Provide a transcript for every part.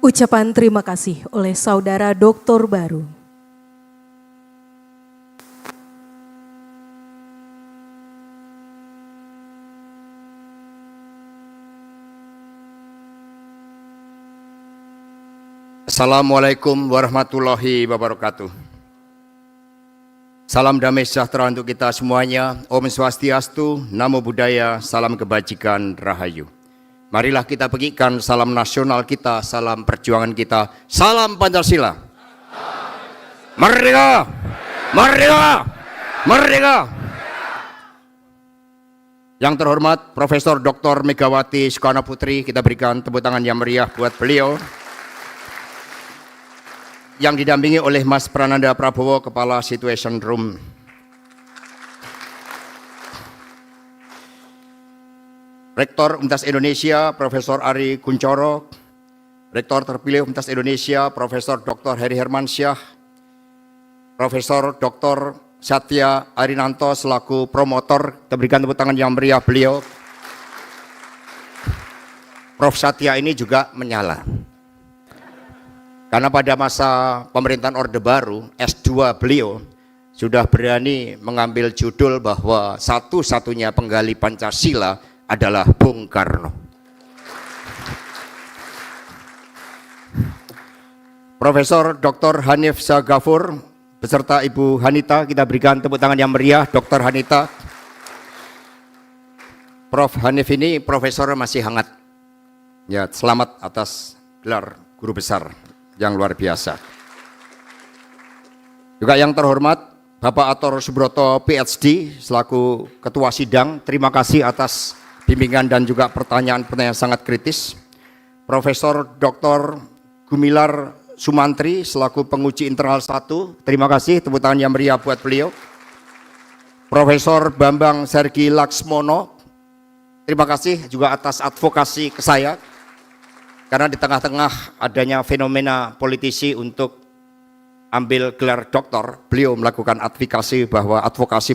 Ucapan terima kasih oleh Saudara Dr. Baru. Assalamualaikum warahmatullahi wabarakatuh. Salam damai sejahtera untuk kita semuanya. Om Swastiastu, Namo Buddhaya, salam kebajikan, Rahayu. Marilah kita pegikan salam nasional kita, salam perjuangan kita, salam Pancasila. Merdeka! Merdeka! Merdeka! Yang terhormat Profesor Dr. Megawati Soekarno Putri, kita berikan tepuk tangan yang meriah buat beliau. Yang didampingi oleh Mas Prananda Prabowo, Kepala Situation Room. Rektor Universitas Indonesia, Profesor Ari Kunchoro, Rektor terpilih Universitas Indonesia, Profesor Dr. Heri Hermansyah, Profesor Dr. Satya Arinanto selaku promotor, kita berikan tepuk tangan yang meriah beliau. Prof. Satya ini juga menyala. Karena pada masa pemerintahan Orde Baru, S2 beliau sudah berani mengambil judul bahwa satu-satunya penggali Pancasila adalah Bung Karno. Profesor Dr. Hanif Sagafur beserta Ibu Hanita, kita berikan tepuk tangan yang meriah, Dr. Hanita. Prof. Hanif ini profesor masih hangat. Ya, selamat atas gelar guru besar yang luar biasa. Juga yang terhormat Bapak Ator Subroto PhD selaku Ketua Sidang, terima kasih atas bimbingan dan juga pertanyaan-pertanyaan sangat kritis. Profesor Dr. Gumilar Sumantri selaku penguji internal 1, terima kasih, tepuk tangan yang meriah buat beliau. Profesor Bambang Sergi Laksmono, terima kasih juga atas advokasi ke saya. Karena di tengah-tengah adanya fenomena politisi untuk ambil gelar doktor, beliau melakukan advokasi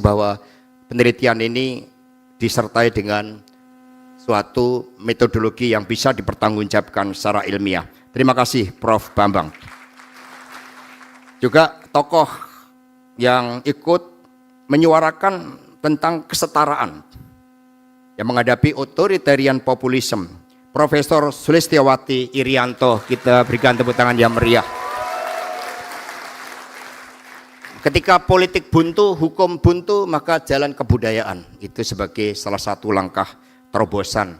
bahwa penelitian ini disertai dengan suatu metodologi yang bisa dipertanggungjawabkan secara ilmiah. Terima kasih Prof. Bambang. Juga tokoh yang ikut menyuarakan tentang kesetaraan yang menghadapi authoritarian populisme, Profesor Sulistiawati Irianto, kita berikan tepuk tangan yang meriah. Ketika politik buntu, hukum buntu, maka jalan kebudayaan itu sebagai salah satu langkah terobosan.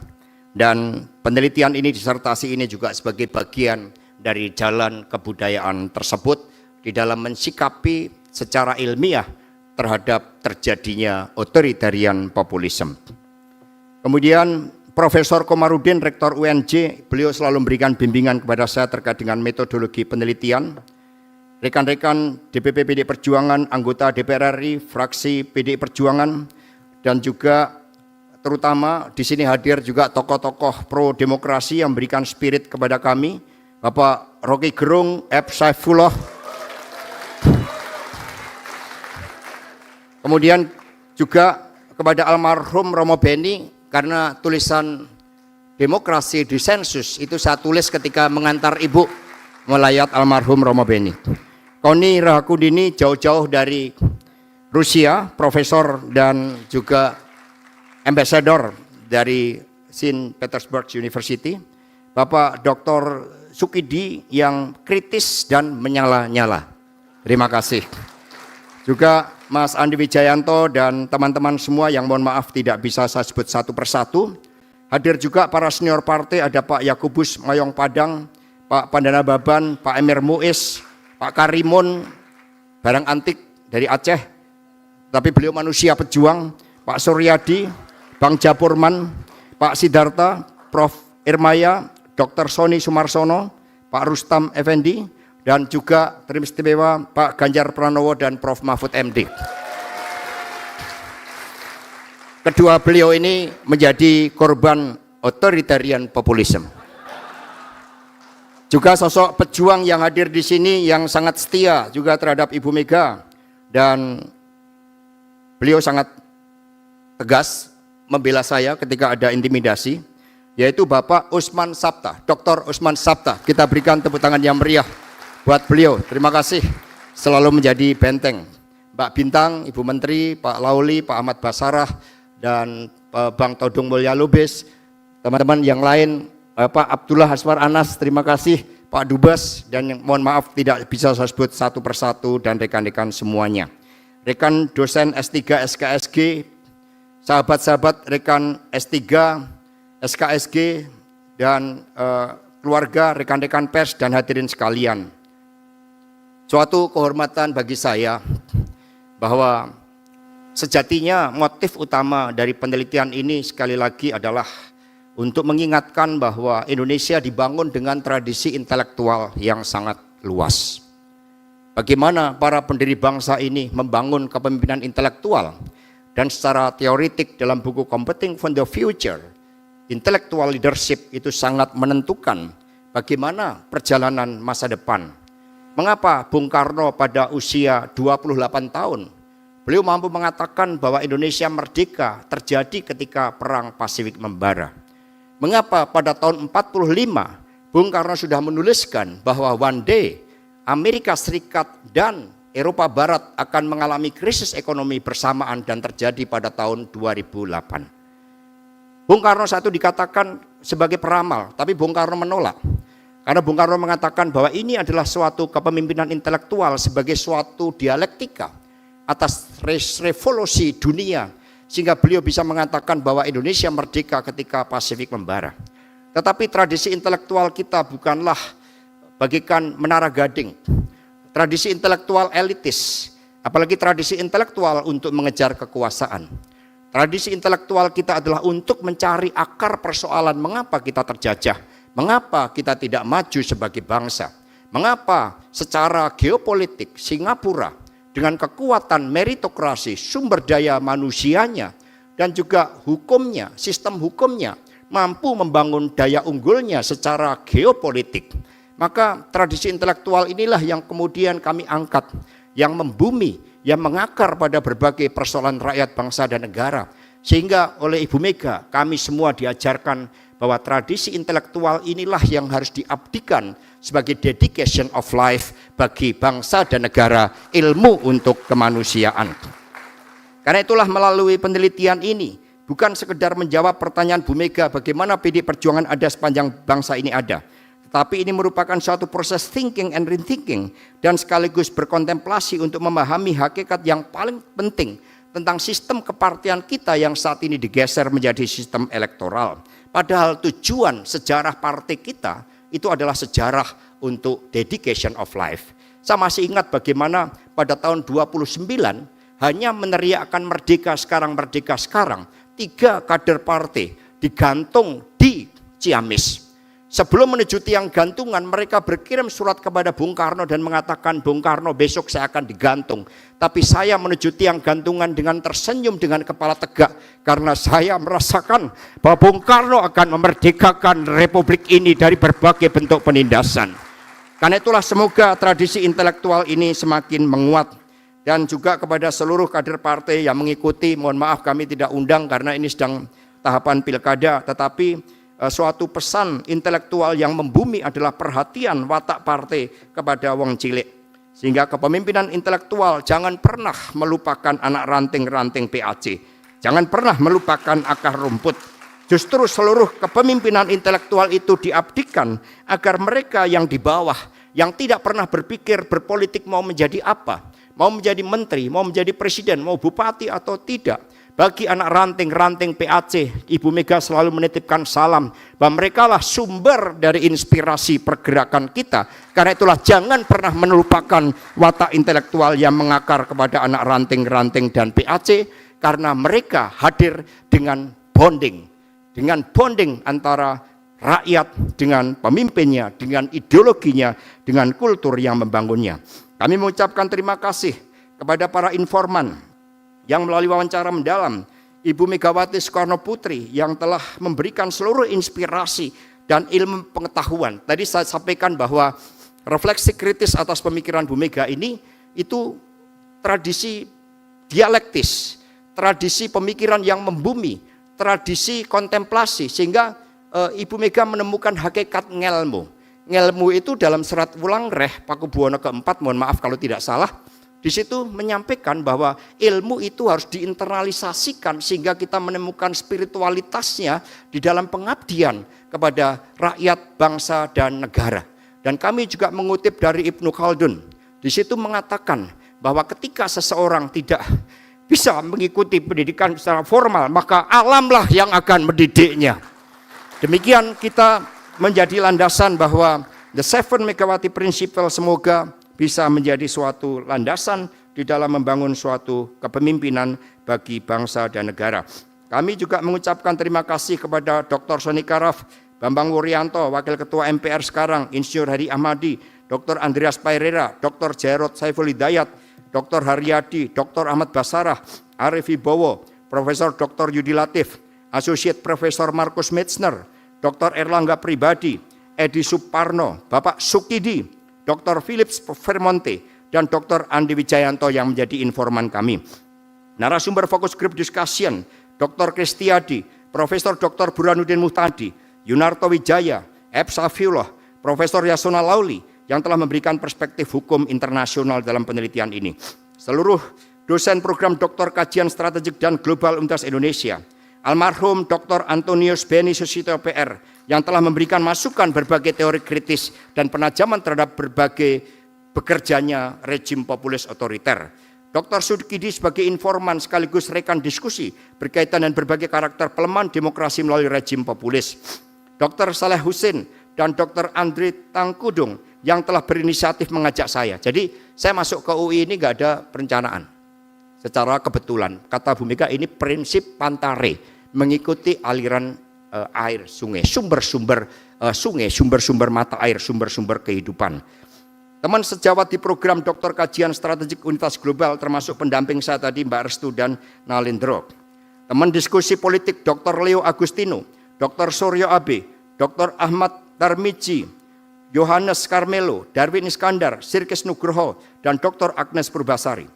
Dan penelitian ini, disertasi ini juga sebagai bagian dari jalan kebudayaan tersebut di dalam mensikapi secara ilmiah terhadap terjadinya authoritarian populisme. Kemudian Profesor Komarudin, Rektor UNJ, beliau selalu memberikan bimbingan kepada saya terkait dengan metodologi penelitian. Rekan-rekan DPP PDI Perjuangan, anggota DPR RI, fraksi PDI Perjuangan, dan juga terutama di sini hadir juga tokoh-tokoh pro demokrasi yang memberikan spirit kepada kami, Bapak Rocky Gerung, F. Saifullah. Kemudian juga kepada almarhum Romo Beni, karena tulisan Demokrasi Disensus itu saya tulis ketika mengantar ibu melayat almarhum Romo Beni. Koni Rahakudini jauh-jauh dari Rusia, profesor dan juga ambassador dari St. Petersburg University. Bapak Dr. Sukidi yang kritis dan menyala-nyala. Terima kasih. Juga Mas Andi Wijayanto dan teman-teman semua yang mohon maaf tidak bisa saya sebut satu persatu. Hadir juga para senior partai, ada Pak Yakubus Mayong Padang, Pak Pandana Baban, Pak Emir Muiz, Pak Karimun, barang antik dari Aceh, tapi beliau manusia pejuang, Pak Suryadi, Bang Japurman, Pak Sidarta, Prof. Irmaya, Dr. Sony Sumarsono, Pak Rustam Effendi, dan juga teristimewa Pak Ganjar Pranowo dan Prof. Mahfud MD. Kedua beliau ini menjadi korban authoritarian populisme. Juga sosok pejuang yang hadir di sini yang sangat setia juga terhadap Ibu Mega, dan beliau sangat tegas membela saya ketika ada intimidasi. yaitu Bapak Usman Sabta, Dr. Usman Sabta. Kita berikan tepuk tangan yang meriah buat beliau. Terima kasih selalu menjadi benteng. Mbak Bintang, Ibu Menteri, Pak Lauli, Pak Ahmad Basarah, dan Bang Todung Mulya Lubis, teman-teman yang lain, Pak Abdullah Haswar Anas, terima kasih, Pak Dubes, dan mohon maaf tidak bisa saya sebut satu persatu, dan rekan-rekan semuanya. Rekan dosen S3 SKSG, sahabat-sahabat rekan S3 SKSG, dan keluarga, rekan-rekan pers, dan hadirin sekalian. Suatu kehormatan bagi saya bahwa sejatinya motif utama dari penelitian ini sekali lagi adalah untuk mengingatkan bahwa Indonesia dibangun dengan tradisi intelektual yang sangat luas. Bagaimana para pendiri bangsa ini membangun kepemimpinan intelektual, dan secara teoritik dalam buku Competing for the Future, intellectual leadership itu sangat menentukan bagaimana perjalanan masa depan. Mengapa Bung Karno pada usia 28 tahun, beliau mampu mengatakan bahwa Indonesia merdeka terjadi ketika Perang Pasifik membara? Mengapa pada tahun 45 Bung Karno sudah menuliskan bahwa one day Amerika Serikat dan Eropa Barat akan mengalami krisis ekonomi bersamaan dan terjadi pada tahun 2008. Bung Karno satu dikatakan sebagai peramal, tapi Bung Karno menolak. Karena Bung Karno mengatakan bahwa ini adalah suatu kepemimpinan intelektual sebagai suatu dialektika atas revolusi dunia, sehingga beliau bisa mengatakan bahwa Indonesia merdeka ketika Pasifik membara. Tetapi tradisi intelektual kita bukanlah bagikan Menara Gading, tradisi intelektual elitis, apalagi tradisi intelektual untuk mengejar kekuasaan. Tradisi intelektual kita adalah untuk mencari akar persoalan mengapa kita terjajah, mengapa kita tidak maju sebagai bangsa, mengapa secara geopolitik Singapura dengan kekuatan meritokrasi, sumber daya manusianya, dan juga hukumnya, sistem hukumnya, mampu membangun daya unggulnya secara geopolitik. Maka tradisi intelektual inilah yang kemudian kami angkat, yang membumi, yang mengakar pada berbagai persoalan rakyat, bangsa, dan negara. Sehingga oleh Ibu Mega, kami semua diajarkan bahwa tradisi intelektual inilah yang harus diabdikan sebagai dedication of life bagi bangsa dan negara, ilmu untuk kemanusiaan. Karena itulah melalui penelitian ini, bukan sekedar menjawab pertanyaan Bu Mega bagaimana PD Perjuangan ada sepanjang bangsa ini ada, tetapi ini merupakan suatu proses thinking and rethinking, dan sekaligus berkontemplasi untuk memahami hakikat yang paling penting tentang sistem kepartian kita yang saat ini digeser menjadi sistem elektoral. Padahal tujuan sejarah partai kita itu adalah sejarah untuk dedication of life. Saya masih ingat bagaimana pada tahun 29 hanya meneriakkan merdeka sekarang, 3 kader partai digantung di Ciamis. Sebelum menuju tiang gantungan, mereka berkirim surat kepada Bung Karno dan mengatakan, Bung Karno, besok saya akan digantung. Tapi saya menuju tiang gantungan dengan tersenyum, dengan kepala tegak, karena saya merasakan bahwa Bung Karno akan memerdekakan Republik ini dari berbagai bentuk penindasan. Karena itulah semoga tradisi intelektual ini semakin menguat. Dan juga kepada seluruh kader partai yang mengikuti, mohon maaf kami tidak undang karena ini sedang tahapan pilkada, tetapi suatu pesan intelektual yang membumi adalah perhatian watak partai kepada wong cilik. Sehingga kepemimpinan intelektual jangan pernah melupakan anak ranting-ranting PAC. Jangan pernah melupakan akar rumput. Justru seluruh kepemimpinan intelektual itu diabdikan agar mereka yang di bawah, yang tidak pernah berpikir berpolitik mau menjadi apa, mau menjadi menteri, mau menjadi presiden, mau bupati atau tidak, bagi anak ranting-ranting PAC, Ibu Mega selalu menitipkan salam bahwa merekalah sumber dari inspirasi pergerakan kita. Karena itulah jangan pernah melupakan watak intelektual yang mengakar kepada anak ranting-ranting dan PAC, karena mereka hadir dengan bonding antara rakyat dengan pemimpinnya, dengan ideologinya, dengan kultur yang membangunnya. Kami mengucapkan terima kasih kepada para informan yang melalui wawancara mendalam, Ibu Megawati Soekarno Putri yang telah memberikan seluruh inspirasi dan ilmu pengetahuan. Tadi saya sampaikan bahwa refleksi kritis atas pemikiran Bu Mega ini itu tradisi dialektis, tradisi pemikiran yang membumi, tradisi kontemplasi, sehingga Ibu Mega menemukan hakikat ngelmu. Ngelmu itu dalam serat Wulangreh Pakubuwono keempat, mohon maaf kalau tidak salah, di situ menyampaikan bahwa ilmu itu harus diinternalisasikan sehingga kita menemukan spiritualitasnya di dalam pengabdian kepada rakyat, bangsa, dan negara. Dan kami juga mengutip dari Ibnu Khaldun. Di situ mengatakan bahwa ketika seseorang tidak bisa mengikuti pendidikan secara formal, maka alamlah yang akan mendidiknya. Demikian kita menjadi landasan bahwa The Seven Megawati Principle semoga bisa menjadi suatu landasan di dalam membangun suatu kepemimpinan bagi bangsa dan negara. Kami juga mengucapkan terima kasih kepada Dr. Soni Karaf, Bambang Wuryanto, Wakil Ketua MPR sekarang, Insinyur Hari Ahmadi, Dr. Andreas Pairera, Dr. Jarod Saiful Hidayat, Dr. Haryadi, Dr. Ahmad Basarah, Arif Wibowo, Profesor Dr. Yudi Latif, Associate Profesor Markus Metzner, Dr. Erlangga Pribadi, Edi Suparno, Bapak Sukidi, Dr. Philips Vermonte, dan Dr. Andi Wijayanto yang menjadi informan kami. Narasumber fokus group discussion, Dr. Kristiadi, Profesor Dr. Burhanuddin Muhtadi, Yunarto Wijaya, Ep Safiullah, Profesor Yasona Lauli, yang telah memberikan perspektif hukum internasional dalam penelitian ini. Seluruh dosen program Doktor Kajian Strategik dan Global Universitas Indonesia, almarhum Dr. Antonius Beni Susito PR, yang telah memberikan masukan berbagai teori kritis dan penajaman terhadap berbagai bekerjanya rejim populis otoriter. Dr. Sudkidi sebagai informan sekaligus rekan diskusi berkaitan dengan berbagai karakter pelemahan demokrasi melalui rejim populis. Dr. Saleh Husin dan Dr. Andri Tangkudung yang telah berinisiatif mengajak saya. Jadi saya masuk ke UI ini nggak ada perencanaan. Secara kebetulan, kata Bu Mega, ini prinsip Pantare, mengikuti aliran air sungai, sumber-sumber sungai, sumber-sumber mata air, sumber-sumber kehidupan. Teman sejawat di program Doktor Kajian Strategik Universitas Global, termasuk pendamping saya tadi Mbak Restu dan Nalindro. Teman diskusi politik Dr. Leo Agustino, Dr. Suryo Abe, Dr. Ahmad Tarmizi, Yohanes Carmelo, Darwin Iskandar, Sirkis Nugroho, dan Dr. Agnes Purbasari.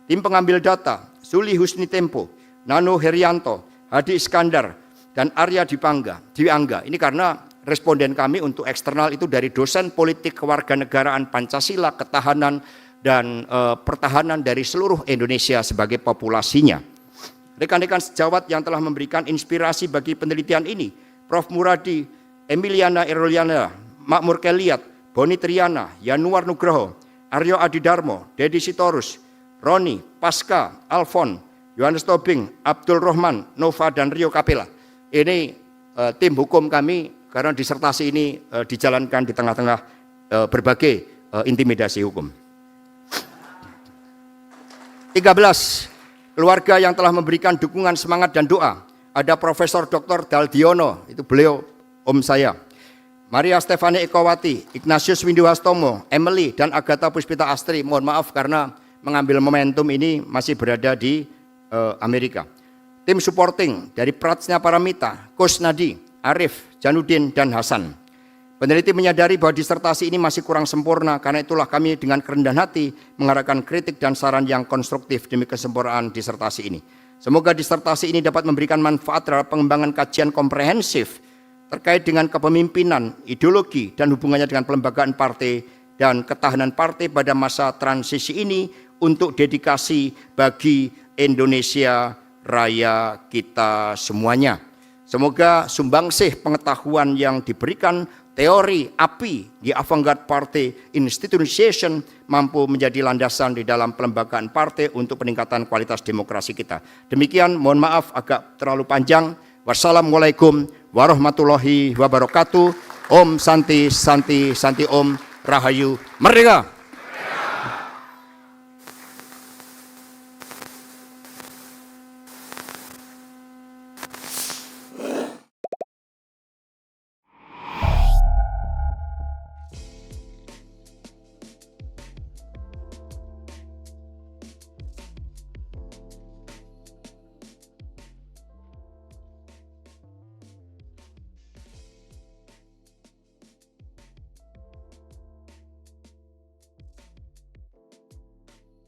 Tim pengambil data, Suli Husni Tempo, Nano Herianto, Hadi Iskandar, dan Arya Diangga. Ini karena responden kami untuk eksternal itu dari dosen politik kewarganegaraan Pancasila, ketahanan, dan pertahanan dari seluruh Indonesia sebagai populasinya. Rekan-rekan sejawat yang telah memberikan inspirasi bagi penelitian ini, Prof. Muradi, Emiliana Eroliana, Makmur Keliat, Boni Triana, Yanuar Nugroho, Aryo Adidarmo, Dedi Sitorus, Roni, Pasca, Alfon, Yohanes Tobing, Abdul Rohman, Nova, dan Rio Kapela. Ini tim hukum kami karena disertasi ini dijalankan di tengah-tengah berbagai intimidasi hukum. 13. Keluarga yang telah memberikan dukungan semangat dan doa. Ada Profesor Dr. Daldiono, itu beliau om saya. Maria Stefani Ekowati, Ignatius Windu Hastomo, Emily, dan Agatha Puspita Astri. Mohon maaf karena mengambil momentum ini masih berada di Amerika. Tim supporting dari Pratsnya Paramita, Kusnadi, Arif, Janudin, dan Hasan. Peneliti menyadari bahwa disertasi ini masih kurang sempurna, karena itulah kami dengan kerendahan hati mengarahkan kritik dan saran yang konstruktif demi kesempurnaan disertasi ini. Semoga disertasi ini dapat memberikan manfaat terhadap pengembangan kajian komprehensif terkait dengan kepemimpinan, ideologi, dan hubungannya dengan pelembagaan partai dan ketahanan partai pada masa transisi ini untuk dedikasi bagi Indonesia Raya kita semuanya. Semoga sumbangsih pengetahuan yang diberikan teori API di Avant-Garde Party Institutionalization mampu menjadi landasan di dalam pelembagaan partai untuk peningkatan kualitas demokrasi kita. Demikian, mohon maaf agak terlalu panjang. Wassalamualaikum warahmatullahi wabarakatuh. Om Santi Santi Santi Om Rahayu Merdeka.